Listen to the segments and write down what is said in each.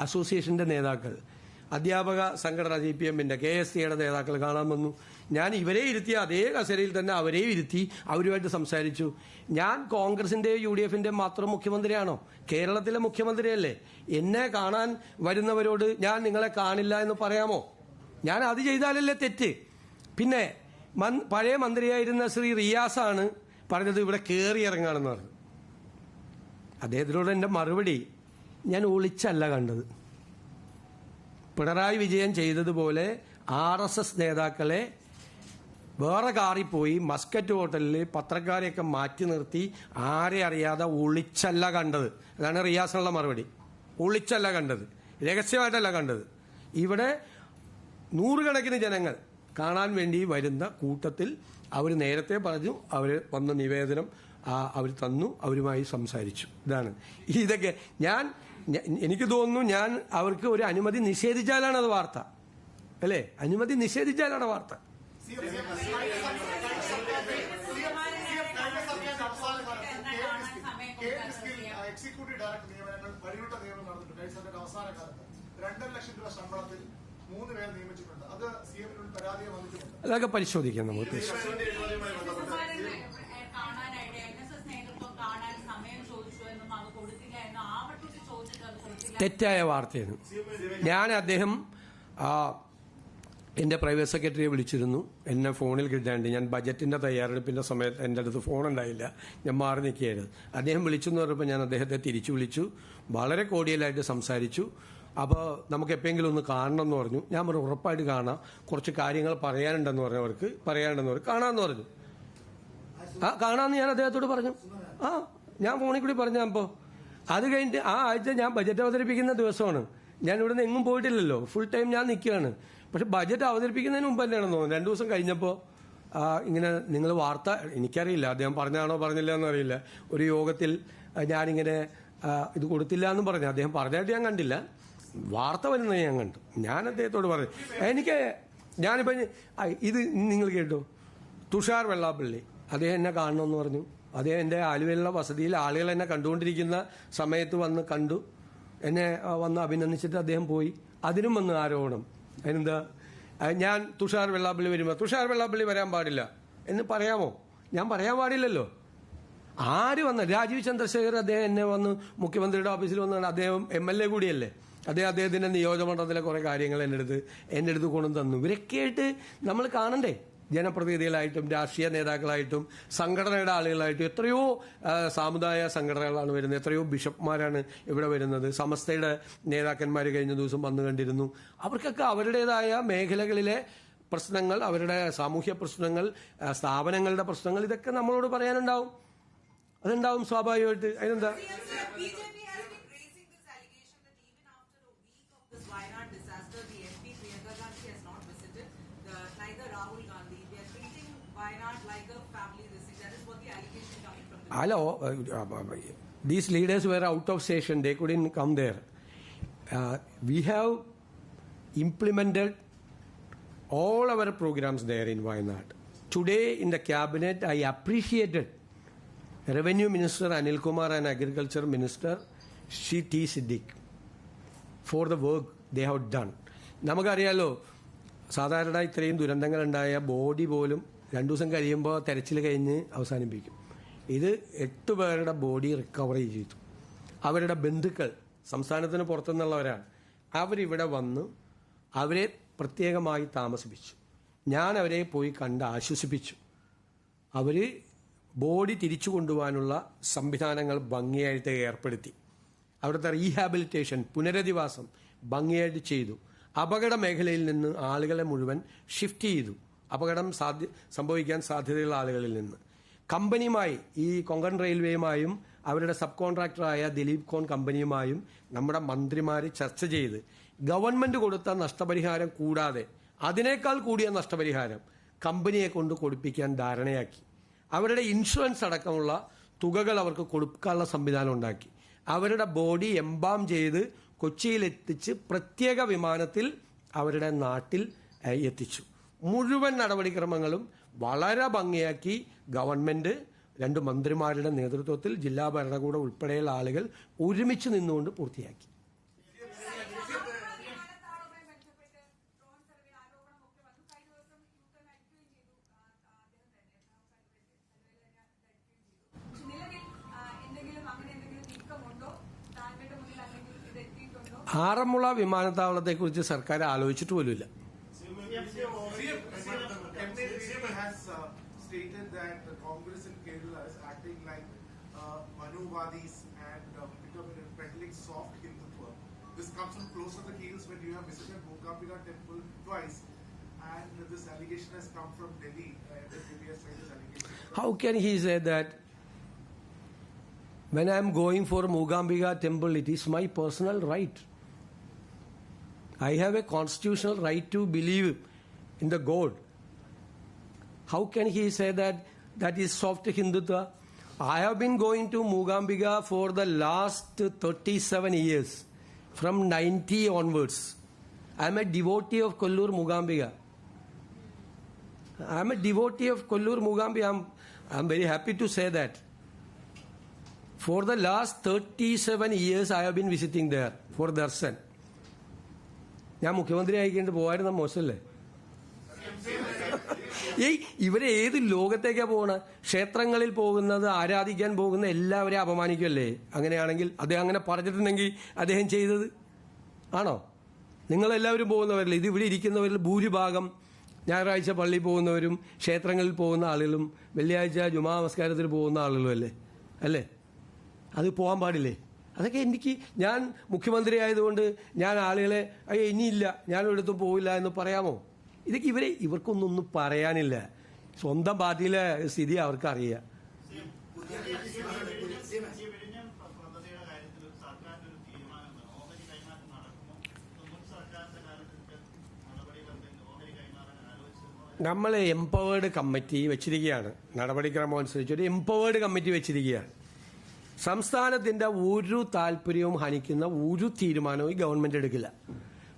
അസോസിയേഷൻ്റെ നേതാക്കൾ, അധ്യാപക സംഘടന CPMന്റെ KSCയുടെ നേതാക്കൾ കാണാൻ വന്നു. ഞാൻ ഇവരെ ഇരുത്തിയ അതേ കസേരയിൽ തന്നെ അവരെയും ഇരുത്തി അവരുമായിട്ട് സംസാരിച്ചു. ഞാൻ കോൺഗ്രസിൻ്റെയോ UDFൻ്റെയോ മാത്രം മുഖ്യമന്ത്രിയാണോ? കേരളത്തിലെ മുഖ്യമന്ത്രിയല്ലേ? എന്നെ കാണാൻ വരുന്നവരോട് ഞാൻ നിങ്ങളെ കാണില്ല എന്ന് പറയാമോ? ഞാൻ അത് ചെയ്താലല്ലേ തെറ്റ്? പിന്നെ പഴയ മന്ത്രിയായിരുന്ന ശ്രീ റിയാസാണ് പറഞ്ഞത് ഇവിടെ കയറി ഇറങ്ങാണെന്ന് പറഞ്ഞു. അദ്ദേഹത്തിനോട് എൻ്റെ മറുപടി, ഞാൻ ഒളിച്ചല്ല കണ്ടത്. പിണറായി വിജയൻ ചെയ്തതുപോലെ RSS നേതാക്കളെ വേറെ കാറിൽ പോയി മസ്കറ്റ് ഹോട്ടലിൽ പത്രക്കാരെയൊക്കെ മാറ്റി നിർത്തി ആരെ അറിയാതെ ഒളിച്ചല്ല കണ്ടത്. അതാണ് റിയാസിനുള്ള മറുപടി. ഒളിച്ചല്ല കണ്ടത്, രഹസ്യമായിട്ടല്ല കണ്ടത്. ഇവിടെ നൂറുകണക്കിന് ജനങ്ങൾ കാണാൻ വേണ്ടി വരുന്ന കൂട്ടത്തിൽ അവർ നേരത്തെ പറഞ്ഞു, അവർ വന്ന നിവേദനം അവർ തന്നു, അവരുമായി സംസാരിച്ചു. ഇതൊക്കെ എനിക്ക് തോന്നുന്നു ഞാൻ അവർക്ക് ഒരു അനുമതി നിഷേധിച്ചാലാണ് അത് വാർത്ത, അല്ലേ? അനുമതി നിഷേധിച്ചാലാണ് വാർത്ത. എക്സിക്യൂട്ടീവ് ഡയറക്ടർ നിയമനങ്ങൾ വഴിവിട്ട നിയമനം നടന്നിട്ടുണ്ട്. അവസാന കാലത്ത് 2.5 ലക്ഷം രൂപ ശമ്പളത്തിൽ 3 പേരെ നിയമിച്ചിട്ടുണ്ട്. അത് CM പരാതിയെ വന്നിട്ടുണ്ട്. അതൊക്കെ പരിശോധിക്കാം നമുക്ക്. തെറ്റായ വാർത്തയാണ്. അദ്ദേഹം എൻ്റെ പ്രൈവറ്റ് സെക്രട്ടറിയെ വിളിച്ചിരുന്നു. എന്നെ ഫോണിൽ കിട്ടാണ്ട് ഞാൻ ബജറ്റിൻ്റെ തയ്യാറെടുപ്പിൻ്റെ സമയത്ത് എൻ്റെ അടുത്ത് ഫോണുണ്ടായില്ല, ഞാൻ മാറി നിൽക്കുകയായിരുന്നു. അദ്ദേഹം വിളിച്ചെന്ന് പറഞ്ഞപ്പോൾ ഞാൻ അദ്ദേഹത്തെ തിരിച്ചു വിളിച്ചു, വളരെ കോഡിയലായിട്ട് സംസാരിച്ചു. അപ്പോൾ നമുക്ക് എപ്പോഴെങ്കിലും ഒന്ന് കാണണം എന്ന് പറഞ്ഞു. ഞാൻ പറഞ്ഞു ഉറപ്പായിട്ട് കാണാം, കുറച്ച് കാര്യങ്ങൾ പറയാനുണ്ടെന്ന് പറഞ്ഞവർക്ക് കാണാമെന്ന് പറഞ്ഞു. കാണാമെന്ന് ഞാൻ അദ്ദേഹത്തോട് പറഞ്ഞു. ഞാൻ ഫോണിൽ കൂടി പറഞ്ഞപ്പോൾ അത് കഴിഞ്ഞിട്ട് ആ ആഴ്ച ഞാൻ ബജറ്റ് അവതരിപ്പിക്കുന്ന ദിവസമാണ്. ഞാൻ ഇവിടുന്ന് എങ്ങും പോയിട്ടില്ലല്ലോ, ഫുൾ ടൈം ഞാൻ നിൽക്കുകയാണ്. പക്ഷെ ബജറ്റ് അവതരിപ്പിക്കുന്നതിന് മുമ്പ് തന്നെയാണെന്ന് തോന്നുന്നു 2 ദിവസം കഴിഞ്ഞപ്പോൾ ഇങ്ങനെ നിങ്ങൾ വാർത്ത, എനിക്കറിയില്ല അദ്ദേഹം പറഞ്ഞാണോ പറഞ്ഞില്ല എന്നറിയില്ല, ഒരു യോഗത്തിൽ ഞാനിങ്ങനെ ഇത് കൊടുത്തില്ല എന്നും പറഞ്ഞു. അദ്ദേഹം പറഞ്ഞായിട്ട് ഞാൻ കണ്ടില്ല, വാർത്ത വരുന്നത് ഞാൻ കണ്ടു. ഞാൻ അദ്ദേഹത്തോട് പറഞ്ഞു, ഞാനിപ്പോൾ ഇത് നിങ്ങൾ കേട്ടോ, തുഷാർ വെള്ളാപ്പള്ളി അദ്ദേഹം എന്നെ കാണണമെന്ന് പറഞ്ഞു. അദ്ദേഹം എൻ്റെ ആലുവയിലുള്ള വസതിയിൽ ആളുകൾ എന്നെ കണ്ടുകൊണ്ടിരിക്കുന്ന സമയത്ത് വന്ന് കണ്ടു, എന്നെ വന്ന് അഭിനന്ദിച്ചിട്ട് അദ്ദേഹം പോയി. അതിനും വന്ന് ആരോപണം. അതിനെന്താ, ഞാൻ തുഷാർ വെള്ളാപ്പള്ളി വരുമ്പോൾ തുഷാർ വെള്ളാപ്പള്ളി വരാൻ പാടില്ല എന്ന് പറയാമോ? ഞാൻ പറയാൻ പാടില്ലല്ലോ. ആര് വന്ന രാജീവ് ചന്ദ്രശേഖർ അദ്ദേഹം എന്നെ വന്ന് മുഖ്യമന്ത്രിയുടെ ഓഫീസിൽ വന്നാണ്. അദ്ദേഹം MLA കൂടിയല്ലേ. അദ്ദേഹത്തിൻ്റെ നിയോജകമണ്ഡലത്തിലെ കുറേ കാര്യങ്ങൾ എൻ്റെ അടുത്ത് കൊണ്ടു തന്നു. ഇവരൊക്കെ ആയിട്ട് നമ്മൾ കാണണ്ടേ? ജനപ്രതിനിധികളായിട്ടും രാഷ്ട്രീയ നേതാക്കളായിട്ടും സംഘടനയുടെ ആളുകളായിട്ടും എത്രയോ സാമുദായ സംഘടനകളാണ് വരുന്നത്, എത്രയോ ബിഷപ്പ്മാരാണ് ഇവിടെ വരുന്നത്. സമസ്തയുടെ നേതാക്കന്മാർ കഴിഞ്ഞ ദിവസം വന്നു കണ്ടിരുന്നു. അവർക്കൊക്കെ അവരുടേതായ മേഖലകളിലെ പ്രശ്നങ്ങൾ, അവരുടെ സാമൂഹ്യ പ്രശ്നങ്ങൾ, സ്ഥാപനങ്ങളുടെ പ്രശ്നങ്ങൾ, ഇതൊക്കെ നമ്മളോട് പറയാനുണ്ടാവും. അതുണ്ടാവും സ്വാഭാവികമായിട്ട്. അതിനെന്താ, hello, these leaders were out of station, they couldn't come there. We have implemented all our programs there in Wayanad. Today in the cabinet I appreciated Revenue Minister Anil Kumar and Agriculture Minister T. Siddiq for the work they have done. നമുക്കറിയാലോ, സാധാരണ ഇത്രയും ദുരന്തങ്ങളുണ്ടായ body പോലും 2 ദിവസം കഴിയുമ്പോൾ തെരച്ചിൽ കഴിഞ്ഞ് അവസാനിപ്പിക്കും. ഇത് 8 പേരുടെ ബോഡി റിക്കവർ ചെയ്തു. അവരുടെ ബന്ധുക്കൾ സംസ്ഥാനത്തിന് പുറത്തുനിന്നുള്ളവരാണ്. അവരിവിടെ വന്ന് അവരെ പ്രത്യേകമായി താമസിപ്പിച്ചു. ഞാൻ അവരെ പോയി കണ്ട് ആശ്വസിപ്പിച്ചു. അവർ ബോഡി തിരിച്ചു കൊണ്ടുപോകാനുള്ള സംവിധാനങ്ങൾ ഭംഗിയായിട്ട് ഏർപ്പെടുത്തി. അവിടുത്തെ റീഹാബിലിറ്റേഷൻ, പുനരധിവാസം ഭംഗിയായിട്ട് ചെയ്തു. അപകട മേഖലയിൽ നിന്ന് ആളുകളെ മുഴുവൻ ഷിഫ്റ്റ് ചെയ്തു. അപകടം സംഭവിക്കാൻ സാധ്യതയുള്ള ആളുകളിൽ നിന്ന് കമ്പനിയുമായി, ഈ കൊങ്കൺ റെയിൽവേയുമായും അവരുടെ സബ് കോൺട്രാക്ടറായ ദിലീപ് കോൺ കമ്പനിയുമായും നമ്മുടെ മന്ത്രിമാർ ചർച്ച ചെയ്ത് ഗവൺമെന്റ് കൊടുത്ത നഷ്ടപരിഹാരം കൂടാതെ അതിനേക്കാൾ കൂടിയ നഷ്ടപരിഹാരം കമ്പനിയെ കൊണ്ട് കൊടുപ്പിക്കാൻ ധാരണയാക്കി. അവരുടെ ഇൻഷുറൻസ് അടക്കമുള്ള തുകകൾ അവർക്ക് കൊടുക്കാനുള്ള സംവിധാനം ഉണ്ടാക്കി. അവരുടെ ബോഡി എംബാം ചെയ്ത് കൊച്ചിയിലെത്തിച്ച് പ്രത്യേക വിമാനത്തിൽ അവരുടെ നാട്ടിൽ എത്തിച്ചു. മുഴുവൻ നടപടിക്രമങ്ങളും വളരെ ഭംഗിയാക്കി ഗവൺമെന്റ് 2 മന്ത്രിമാരുടെ നേതൃത്വത്തിൽ ജില്ലാ ഭരണകൂടം ഉൾപ്പെടെയുള്ള ആളുകൾ ഒരുമിച്ച് നിന്നുകൊണ്ട് പൂർത്തിയാക്കി. ആറന്മുള വിമാനത്താവളത്തെക്കുറിച്ച് സർക്കാർ ആലോചിച്ചിട്ട് പോലുമില്ല. has stated that the Congress in Kerala is acting like Manuvadis and becoming a peddling soft Hindutva. This comes from close to the heels when you have visited Mookambika temple twice, and this allegation has come from Delhi. Delhi has made this allegation. How can he say that? When I am going for Mookambika temple, it is my personal right. I have a constitutional right to believe in the God. How can he say that that is soft Hindutva? I have been going to Mookambika for the last 37 years, from 90 onwards. I am a devotee of Kollur Mookambika. I am a devotee of Kollur Mookambika. I am very happy to say that. For the last 37 years, I have been visiting there for darshan. ഞാൻ മുഖ്യമന്ത്രി ആയിക്കൊണ്ട് പോകായിരുന്ന മോശമല്ലേ? ഇവരെ ഏത് ലോകത്തേക്കാ പോകണ? ക്ഷേത്രങ്ങളിൽ പോകുന്നത്, ആരാധിക്കാൻ പോകുന്ന എല്ലാവരെയും അപമാനിക്കുമല്ലേ? അങ്ങനെയാണെങ്കിൽ അദ്ദേഹം അങ്ങനെ പറഞ്ഞിട്ടുണ്ടെങ്കിൽ അദ്ദേഹം ചെയ്തത് ആണോ? നിങ്ങളെല്ലാവരും പോകുന്നവരല്ലേ? ഇത് ഇവിടെ ഇരിക്കുന്നവരിൽ ഭൂരിഭാഗം ഞായറാഴ്ച പള്ളിയിൽ പോകുന്നവരും ക്ഷേത്രങ്ങളിൽ പോകുന്ന ആളുകളും വെള്ളിയാഴ്ച ജുമാ നമസ്കാരത്തിൽ പോകുന്ന ആളുകളും അല്ലേ? അത് പോകാൻ പാടില്ലേ? അതൊക്കെ ഞാൻ മുഖ്യമന്ത്രി ആയതുകൊണ്ട് ഞാൻ ആളുകളെ ഇനിയില്ല, ഞാനൊരിടത്തും പോവില്ല എന്ന് പറയാമോ? ഇതൊക്കെ ഇവർക്കൊന്നും പറയാനില്ല. സ്വന്തം പാർട്ടിയിലെ സ്ഥിതി അവർക്കറിയാം. നമ്മൾ എംപവേർഡ് കമ്മിറ്റി വെച്ചിരിക്കുകയാണ്. നടപടിക്രമം അനുസരിച്ച് ഒരു എംപവേർഡ് കമ്മിറ്റി വെച്ചിരിക്കുകയാണ്. സംസ്ഥാനത്തിന്റെ ഒരു താല്പര്യവും ഹനിക്കുന്ന ഒരു തീരുമാനവും ഈ ഗവൺമെന്റ് എടുക്കില്ല.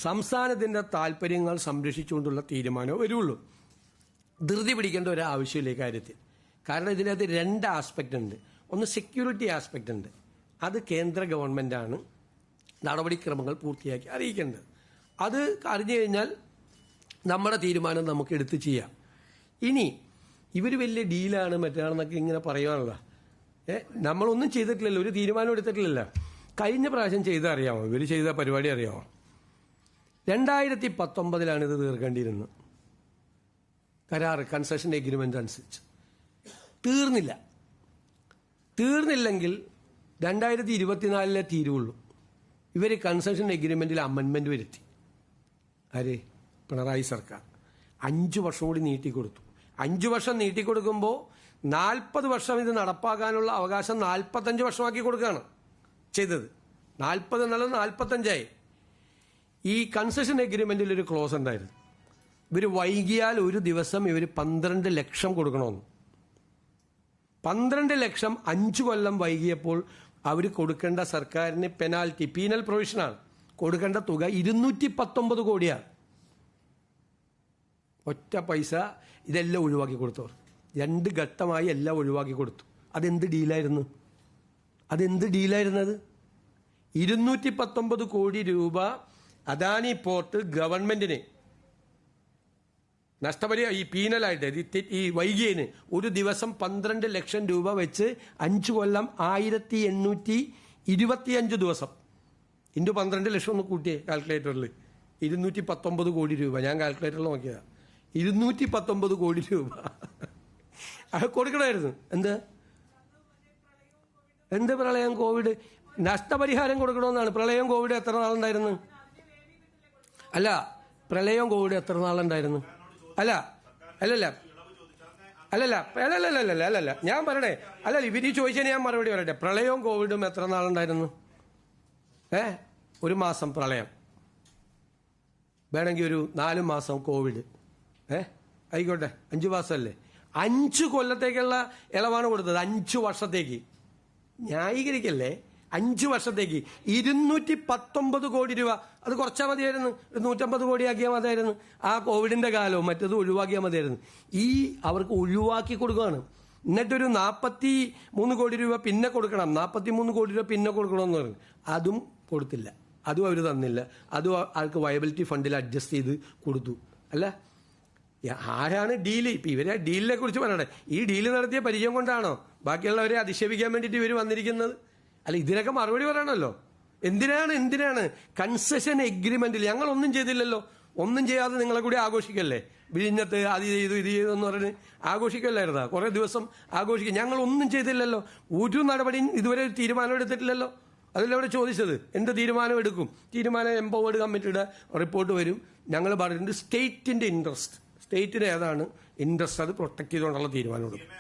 സംസ്ഥാനത്തിന്റെ താല്പര്യങ്ങൾ സംരക്ഷിച്ചുകൊണ്ടുള്ള തീരുമാനമേ വരുള്ളൂ. ധൃതി പിടിക്കേണ്ട ഒരു ആവശ്യമില്ല കാര്യത്തിൽ. കാരണം ഇതിനകത്ത് രണ്ട് ആസ്പെക്റ്റ് ഉണ്ട്. ഒന്ന് സെക്യൂരിറ്റി ആസ്പെക്റ്റ് ഉണ്ട്. അത് കേന്ദ്ര ഗവൺമെന്റാണ് നടപടിക്രമങ്ങൾ പൂർത്തിയാക്കി അറിയിക്കേണ്ടത്. അത് അറിഞ്ഞു കഴിഞ്ഞാൽ നമ്മുടെ തീരുമാനം നമുക്ക് എടുത്ത് ചെയ്യാം. ഇനി ഇവർ വലിയ ഡീലാണ് മറ്റാണെന്നൊക്കെ ഇങ്ങനെ പറയുവാനുള്ള നമ്മളൊന്നും ചെയ്തിട്ടില്ലല്ലോ, ഒരു തീരുമാനം എടുത്തിട്ടില്ലല്ലോ. കഴിഞ്ഞ പ്രാവശ്യം ചെയ്ത അറിയാമോ? ഇവർ ചെയ്ത പരിപാടി അറിയാമോ? 2019 ഇത് തീർക്കേണ്ടിയിരുന്നത്. കരാറ് കൺസെഷൻ എഗ്രിമെന്റ് അനുസരിച്ച് തീർന്നില്ലെങ്കിൽ 2024 തീരുള്ളൂ. ഇവർ കൺസെഷൻ എഗ്രിമെന്റിൽ അമെന്റ്മെന്റ് വരുത്തി. ആര്? പിണറായി സർക്കാർ 5 വർഷം കൂടി നീട്ടിക്കൊടുത്തു. 5 വർഷം നീട്ടിക്കൊടുക്കുമ്പോൾ 40 വർഷം ഇത് നടപ്പാക്കാനുള്ള അവകാശം 45 വർഷമാക്കി കൊടുക്കുകയാണ് ചെയ്തത്. 40 എന്നുള്ളത് 45ആയി. ഈ കൺസെഷൻ എഗ്രിമെന്റിൽ ഒരു ക്ലോസ് ഉണ്ടായിരുന്നു. ഇവർ വൈകിയാൽ ഒരു ദിവസം ഇവർ 12 ലക്ഷം കൊടുക്കണമെന്ന്. 12 ലക്ഷം 5 കൊല്ലം വൈകിയപ്പോൾ അവർ കൊടുക്കേണ്ട സർക്കാരിന് പെനാൽറ്റി, പീനൽ പ്രൊവിഷനാണ്, കൊടുക്കേണ്ട തുക 219 കോടിയാണ്. ഒറ്റ പൈസ ഇതെല്ലാം ഒഴിവാക്കി കൊടുത്തവർ. 2 ഘട്ടമായി എല്ലാം ഒഴിവാക്കി കൊടുത്തു. അതെന്ത് ഡീലായിരുന്നു? 219 കോടി രൂപ അദാനി പോർട്ട് ഗവൺമെന്റിന് നഷ്ടപരിഹാരം ഈ പീനലായിട്ട് ഈ വൈകിയതിന് ഒരു ദിവസം 12 ലക്ഷം രൂപ വെച്ച് 5 കൊല്ലം 1825 ദിവസം ഇൻറ്റു 12 ലക്ഷം ഒന്ന് കൂട്ടിയേ കാൽക്കുലേറ്ററിൽ. 219 കോടി രൂപ. ഞാൻ കാൽക്കുലേറ്ററിൽ നോക്കിയതാ. 219 കോടി രൂപ അത് കൊടുക്കണമായിരുന്നു. എന്ത് പ്രളയം കോവിഡ് നഷ്ടപരിഹാരം കൊടുക്കണമെന്നാണ്. പ്രളയം കോവിഡ് എത്ര നാളുണ്ടായിരുന്നു? അല്ല, പ്രളയം കോവിഡ് എത്ര നാളുണ്ടായിരുന്നു? അല്ലല്ല ഞാൻ പറയണേ. അല്ലല്ല, ഇവര് ചോദിച്ചതിന് ഞാൻ മറുപടി പറയട്ടെ. പ്രളയവും കോവിഡും എത്ര നാളുണ്ടായിരുന്നു? 1 മാസം പ്രളയം, വേണമെങ്കിൽ ഒരു 4 മാസം കോവിഡ്. ആയിക്കോട്ടെ, 5 മാസമല്ലേ? 5 കൊല്ലത്തേക്കുള്ള ഇളവാണ് കൊടുത്തത്. 5 വർഷത്തേക്ക് ന്യായീകരിക്കല്ലേ? 5 വർഷത്തേക്ക് 219 കോടി രൂപ. അത് കുറച്ചാൽ മതിയായിരുന്നു. 150 കോടിയാക്കിയാൽ മതിയായിരുന്നു. ആ കോവിഡിന്റെ കാലവും മറ്റത് ഒഴിവാക്കിയാൽ മതിയായിരുന്നു. അവർക്ക് ഒഴിവാക്കി കൊടുക്കുകയാണ്. എന്നിട്ടൊരു 43 കോടി രൂപ പിന്നെ കൊടുക്കണം. 43 കോടി രൂപ പിന്നെ കൊടുക്കണമെന്ന് പറഞ്ഞു. അതും കൊടുത്തില്ല. അതും അവർ തന്നില്ല. അതും ആൾക്ക് വയബിലിറ്റി ഫണ്ടിൽ അഡ്ജസ്റ്റ് ചെയ്ത് കൊടുത്തു. അല്ല, ആരാണ് ഡീല്? ഇപ്പം ഇവരെ ഡീലിനെ കുറിച്ച് പറയട്ടെ. ഈ ഡീല് നടത്തിയ പരിചയം കൊണ്ടാണോ ബാക്കിയുള്ളവരെ അധിക്ഷേപിക്കാൻ വേണ്ടിയിട്ട് ഇവർ വന്നിരിക്കുന്നത്? അല്ല, ഇതിനൊക്കെ മറുപടി പറയണമല്ലോ. എന്തിനാണ് കൺസെഷൻ എഗ്രിമെന്റിൽ ഞങ്ങൾ ഒന്നും ചെയ്തില്ലല്ലോ. ഒന്നും ചെയ്യാതെ നിങ്ങളെ കൂടി ആഘോഷിക്കല്ലേ, വിഴിഞ്ഞത്ത് അത് ചെയ്തു ഇത് ചെയ്തു എന്ന് പറഞ്ഞ് ആഘോഷിക്കല്ലായിരുന്നാ? കുറെ ദിവസം ആഘോഷിക്കും. ഞങ്ങൾ ഒന്നും ചെയ്തില്ലല്ലോ, ഒരു നടപടിയും ഇതുവരെ ഒരു തീരുമാനം എടുത്തിട്ടില്ലല്ലോ. അതല്ല അവിടെ ചോദിച്ചത്. എന്ത് തീരുമാനം എടുക്കും? തീരുമാനം എംപവേർഡ് കമ്മിറ്റിയുടെ റിപ്പോർട്ട് വരും. ഞങ്ങൾ പറഞ്ഞിട്ടുണ്ട് സ്റ്റേറ്റിന്റെ ഇൻട്രസ്റ്റ്, സ്റ്റേറ്റിന് ഏതാണ് ഇൻട്രസ്റ്റ് അത് പ്രൊട്ടക്ട് ചെയ്തുകൊണ്ടുള്ള തീരുമാനം എടുക്കും.